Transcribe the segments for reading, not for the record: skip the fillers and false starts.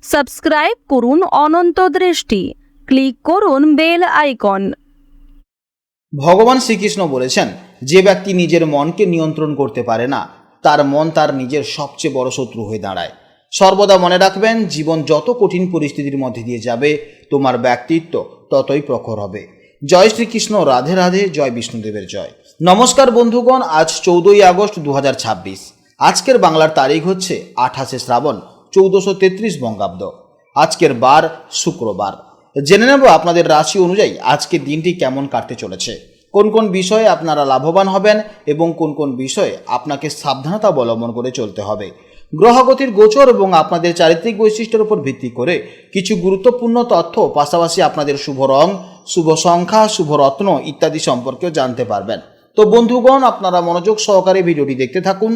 Subscribe করুন অনন্ত দৃষ্টি, click করুন বেল আইকন। ভগবান শ্রীকৃষ্ণ বলেছেন, যে ব্যক্তি নিজের মনকে নিয়ন্ত্রণ করতে পারে না, তার মন তার নিজের সবচেয়ে বড় শত্রু হয়ে দাঁড়ায়। সর্বদা মনে রাখবেন, জীবন যত কঠিন পরিস্থিতির মধ্যে দিয়ে যাবে, তোমার ব্যক্তিত্ব ততই প্রখর হবে। জয় শ্রীকৃষ্ণ, রাধে রাধে, জয় বিষ্ণুদেবের জয়। নমস্কার বন্ধুগণ, আজ 14ই আগস্ট 2026। আজকের বাংলার তারিখ হচ্ছে 28শে শ্রাবণ 1433 বঙ্গাব্দ। আজকের বার শুক্রবার। জেনে নেব আপনাদের রাশি অনুযায়ী আজকের দিনটি কেমন কাটতে চলেছে, কোন কোন বিষয়ে আপনারা লাভবান হবেন এবং কোন কোন বিষয়ে আপনাকে সাবধানতা অবলম্বন করে চলতে হবে। গ্রহগতির গোচর এবং আপনাদের চারিত্রিক বৈশিষ্ট্যের উপর ভিত্তি করে কিছু গুরুত্বপূর্ণ তথ্য, পাশাপাশি আপনাদের শুভ রং, শুভ সংখ্যা, শুভ রত্ন ইত্যাদি সম্পর্কেও জানতে পারবেন। তো বন্ধুগণ, আপনারা মনোযোগ সহকারে ভিডিওটি দেখতে থাকুন,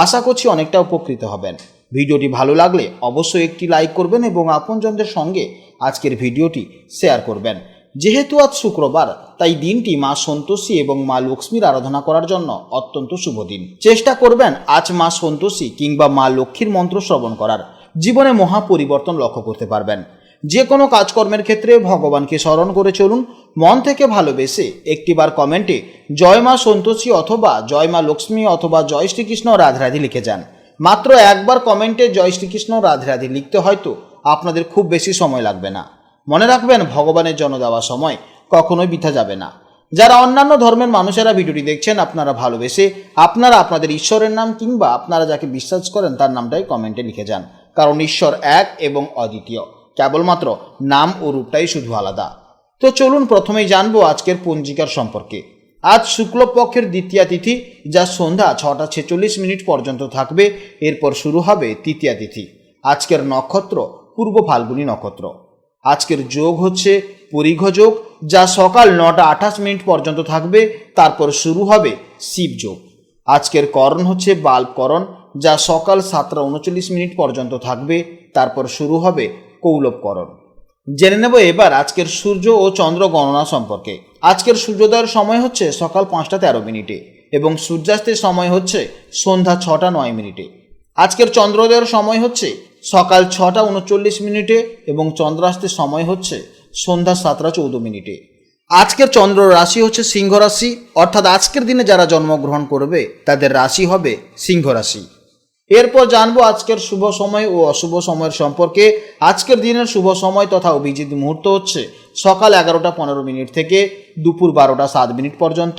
আশা করছি অনেকটা উপকৃত হবেন। ভিডিওটি ভালো লাগলে অবশ্যই একটি লাইক করবেন এবং আপনজনদের সঙ্গে আজকের ভিডিওটি শেয়ার করবেন। যেহেতু আজ শুক্রবার, তাই দিনটি মা সন্তোষী এবং মা লক্ষ্মীর আরাধনা করার জন্য অত্যন্ত শুভ দিন। চেষ্টা করবেন আজ মা সন্তোষী কিংবা মা লক্ষ্মীর মন্ত্র শ্রবণ করার। জীবনে মহা পরিবর্তন লক্ষ্য করতে পারবেন। যে কোনো কাজকর্মের ক্ষেত্রে ভগবানকে স্মরণ করে চলুন। মন থেকে ভালোবেসে একটিবার কমেন্টে জয় মা সন্তোষী অথবা জয় মা লক্ষ্মী অথবা জয় শ্রীকৃষ্ণ রাধে রাধে লিখে যান। মাত্র একবার কমেন্টে জয় শ্রীকৃষ্ণ রাধে রাধে লিখতে হয়তো আপনাদের খুব বেশি সময় লাগবে না। মনে রাখবেন, ভগবানের জন্য দেওয়া সময় কখনোই বৃথা যাবে না। যারা অন্যান্য ধর্মের মানুষেরা ভিডিওটি দেখছেন, আপনারা ভালোবেসে আপনারা আপনাদের ঈশ্বরের নাম কিংবা আপনারা যাকে বিশ্বাস করেন তার নামটাই কমেন্টে লিখে যান। কারণ ঈশ্বর এক এবং অদ্বিতীয়, কেবলমাত্র নাম ও রূপটাই শুধু আলাদা। তো চলুন প্রথমেই জানবো আজকের পঞ্জিকার সম্পর্কে। আজ শুক্লপক্ষের দ্বিতীয়া তিথি, যা সন্ধ্যা 6টা 46 পর্যন্ত থাকবে। এরপর শুরু হবে তৃতীয়া তিথি। আজকের নক্ষত্র পূর্ব ফাল্গুনী নক্ষত্র। আজকের যোগ হচ্ছে পরিঘ যোগ, যা সকাল 9টা 28 পর্যন্ত থাকবে। তারপর শুরু হবে শিব যোগ। আজকের করণ হচ্ছে বাল্বকরণ, যা সকাল 7টা 39 পর্যন্ত থাকবে। তারপর শুরু হবে কৌলবকরণ। জেনে নেব এবার আজকের সূর্য ও চন্দ্র গণনা সম্পর্কে। আজকের সূর্যোদয়ের সময় হচ্ছে সকাল 5টা 13 এবং সূর্যাস্তের সময় হচ্ছে সন্ধ্যা 6টা 9। আজকের চন্দ্রোদয়ের সময় হচ্ছে সকাল 6টা 39 এবং চন্দ্রাস্তের সময় হচ্ছে সন্ধ্যা 7টা 14। আজকের চন্দ্র রাশি হচ্ছে সিংহ রাশি, অর্থাৎ আজকের দিনে যারা জন্মগ্রহণ করবে তাদের রাশি হবে সিংহ রাশি। এরপর জানবো আজকের শুভ সময় ও অশুভ সময়ের সম্পর্কে। আজকের দিনের শুভ সময় তথা অভিজিৎ মুহূর্ত হচ্ছে সকাল 11টা 15 থেকে দুপুর 12টা 7 পর্যন্ত।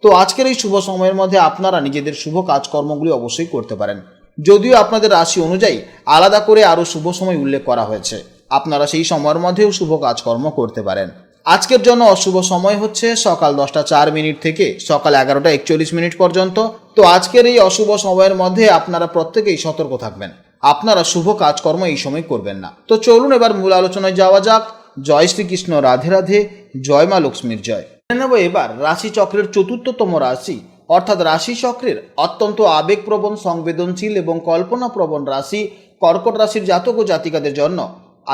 তো আজকের এই শুভ সময়ের মধ্যে আপনারা নিজেদের শুভ কাজকর্মগুলি অবশ্যই করতে পারেন। যদিও আপনাদের রাশি অনুযায়ী আলাদা করে আরও শুভ সময় উল্লেখ করা হয়েছে, আপনারা সেই সময়ের মধ্যেও শুভ কাজকর্ম করতে পারেন। আজকের জন্য অশুভ সময় হচ্ছে সকাল 10টা 4 থেকে সকাল 11টা 41 পর্যন্ত। তো আজকের এই অশুভ সময়ের মধ্যে আপনারা প্রত্যেকেই সতর্ক থাকবেন, আপনারা শুভ কাজকর্ম এই সময় করবেন না। তো চলুন এবার মূল আলোচনায় যাওয়া যাক। জয় শ্রীকৃষ্ণ, রাধে রাধে, জয় মা লক্ষ্মীর জয়। জেনে নেব এবার রাশি চক্রের চতুর্থতম রাশি, অর্থাৎ রাশি চক্রের অত্যন্ত আবেগপ্রবণ, সংবেদনশীল এবং কল্পনাপ্রবণ রাশি কর্কট রাশির জাতক ও জাতিকাদের জন্য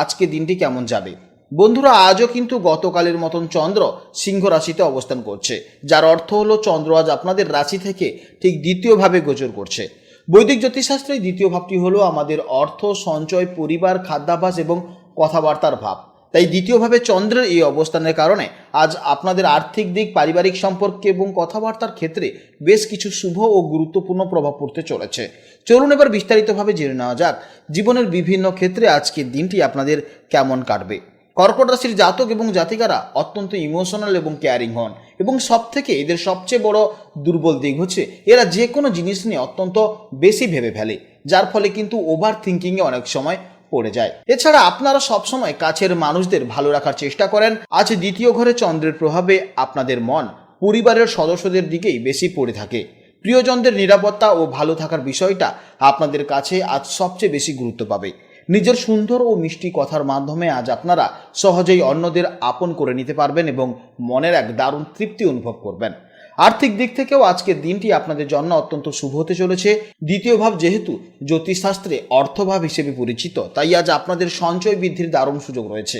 আজকে দিনটি কেমন যাবে। বন্ধুরা, আজও কিন্তু গতকালের মতন চন্দ্র সিংহ রাশিতে অবস্থান করছে, যার অর্থ হলো চন্দ্র আজ আপনাদের রাশি থেকে ঠিক দ্বিতীয়ভাবে গোচর করছে। বৈদিক জ্যোতিষশাস্ত্রে দ্বিতীয় ভাবটি হলো আমাদের অর্থ, সঞ্চয়, পরিবার, খাদ্যাভ্যাস এবং কথাবার্তার ভাব। তাই দ্বিতীয়ভাবে চন্দ্রের এই অবস্থানের কারণে আজ আপনাদের আর্থিক দিক, পারিবারিক সম্পর্ক এবং কথাবার্তার ক্ষেত্রে বেশ কিছু শুভ ও গুরুত্বপূর্ণ প্রভাব পড়তে চলেছে। চলুন এবার বিস্তারিতভাবে জেনে নেওয়া যাক জীবনের বিভিন্ন ক্ষেত্রে আজকের দিনটি আপনাদের কেমন কাটবে। কর্কট রাশির জাতক এবং জাতিকারা অত্যন্ত ইমোশনাল এবং কেয়ারিং হন, এবং সবথেকে এদের সবচেয়ে বড় দুর্বল দিক হচ্ছে এরা যে কোনো জিনিস নিয়ে অত্যন্ত বেশি ভেবে ফেলে, যার ফলে কিন্তু ওভার থিঙ্কিংয়ে অনেক সময় পড়ে যায়। এছাড়া আপনারা সবসময় কাছের মানুষদের ভালো রাখার চেষ্টা করেন। আজ দ্বিতীয় ঘরে চন্দ্রের প্রভাবে আপনাদের মন পরিবারের সদস্যদের দিকেই বেশি পড়ে থাকে। প্রিয়জনদের নিরাপত্তা ও ভালো থাকার বিষয়টা আপনাদের কাছে আজ সবচেয়ে বেশি গুরুত্ব পাবে। নিজের সুন্দর ও মিষ্টি কথার মাধ্যমে আজ আপনারা সহজেই অন্যদের আপন করে নিতে পারবেন এবং মনের এক দারুণ তৃপ্তি অনুভব করবেন। আর্থিক দিক থেকেও আজকের দিনটি আপনাদের জন্য অত্যন্ত শুভ হতে চলেছে। দ্বিতীয় ভাব যেহেতু জ্যোতিষশাস্ত্রে অর্থভাব হিসেবে পরিচিত, তাই আজ আপনাদের সঞ্চয় বৃদ্ধির দারুণ সুযোগ রয়েছে।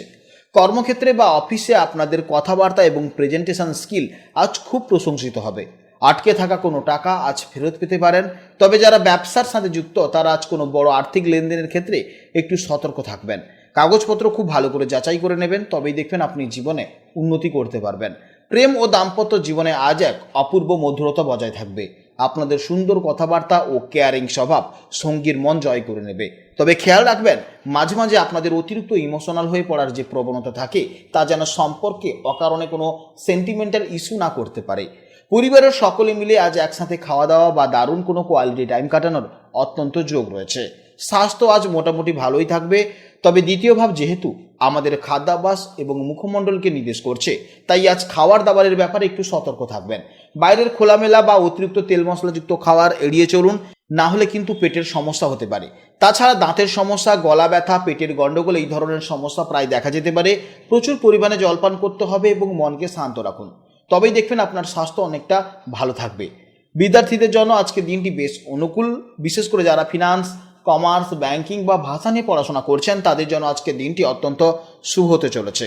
কর্মক্ষেত্রে বা অফিসে আপনাদের কথাবার্তা এবং প্রেজেন্টেশন স্কিল আজ খুব প্রশংসিত হবে। আটকে থাকা কোনো টাকা আজ ফেরত পেতে পারেন। তবে যারা ব্যবসার সাথে যুক্ত তারা আজ কোনো বড় আর্থিক লেনদেনের ক্ষেত্রে একটু সতর্ক থাকবেন। কাগজপত্র খুব ভালো করে যাচাই করে নেবেন, তবেই দেখবেন আপনি জীবনে উন্নতি করতে পারবেন। প্রেম ও দাম্পত্য জীবনে আজ এক অপূর্ব মধুরতা বজায় থাকবে। আপনাদের সুন্দর কথাবার্তা ও কেয়ারিং স্বভাব সঙ্গীর মন জয় করে নেবে। তবে খেয়াল রাখবেন, মাঝে মাঝে আপনাদের অতিরিক্ত ইমোশনাল হয়ে পড়ার যে প্রবণতা থাকে তা যেন সম্পর্কে অকারণে কোনো সেন্টিমেন্টাল ইস্যু না করতে পারে। পরিবারের সকলে মিলে আজ একসাথে খাওয়া দাওয়া বা দারুণ কোনো কোয়ালিটি টাইম কাটানোর অত্যন্ত যোগ রয়েছে। স্বাস্থ্য আজ মোটামুটি ভালোই থাকবে। তবে দ্বিতীয় ভাব যেহেতু আমাদের খাদ্যাভ্যাস এবং মুখমণ্ডলকে নির্দেশ করছে, তাই আজ খাওয়ার দাবারের ব্যাপারে একটু সতর্ক থাকবেন। বাইরের খোলামেলা বা অতিরিক্ত তেল মশলাযুক্ত খাবার এড়িয়ে চলুন, না হলে কিন্তু পেটের সমস্যা হতে পারে। তাছাড়া দাঁতের সমস্যা, গলা ব্যথা, পেটের গন্ডগোল এই ধরনের সমস্যা প্রায় দেখা যেতে পারে। প্রচুর পরিমাণে জলপান করতে হবে এবং মনকে শান্ত রাখুন, তবেই দেখবেন আপনার স্বাস্থ্য অনেকটা ভালো থাকবে। বিদ্যার্থীদের জন্য আজকের দিনটি বেশ অনুকূল। বিশেষ করে যারা ফিনান্স, কমার্স, ব্যাংকিং বা ভাষা নিয়ে পড়াশোনা করছেন তাদের জন্য আজকের দিনটি অত্যন্ত শুভ হতে চলেছে।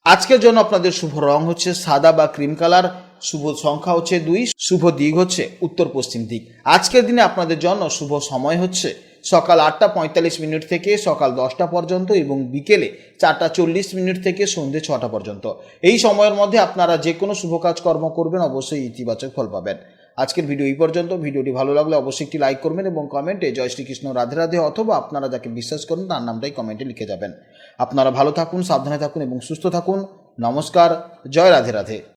আজকের জন্য আপনাদের শুভ রং হচ্ছে সাদা বা ক্রিম কালার, শুভ সংখ্যা হচ্ছে 2, শুভ দিক হচ্ছে উত্তর পশ্চিম দিক। আজকের দিনে আপনাদের জন্য শুভ সময় হচ্ছে সকাল 8:45 থেকে সকাল 10টা পর্যন্ত এবং বিকেলে 4:40 থেকে সন্ধ্যে 6টা পর্যন্ত। এই সময়ের মধ্যে আপনারা যে কোনো শুভ কাজকর্ম করবেন অবশ্যই ইতিবাচক ফল পাবেন। আজকের ভিডিও এই পর্যন্ত। ভিডিওটি ভালো লাগলে অবশ্যই একটি লাইক করবেন এবং কমেন্টে জয় শ্রীকৃষ্ণ, রাধে রাধে অথবা আপনারা যাকে বিশ্বাস করেন তার নামটাই কমেন্টে লিখে যাবেন। আপনারা ভালো থাকুন, সাবধানে থাকুন এবং সুস্থ থাকুন। নমস্কার, জয় রাধে রাধে।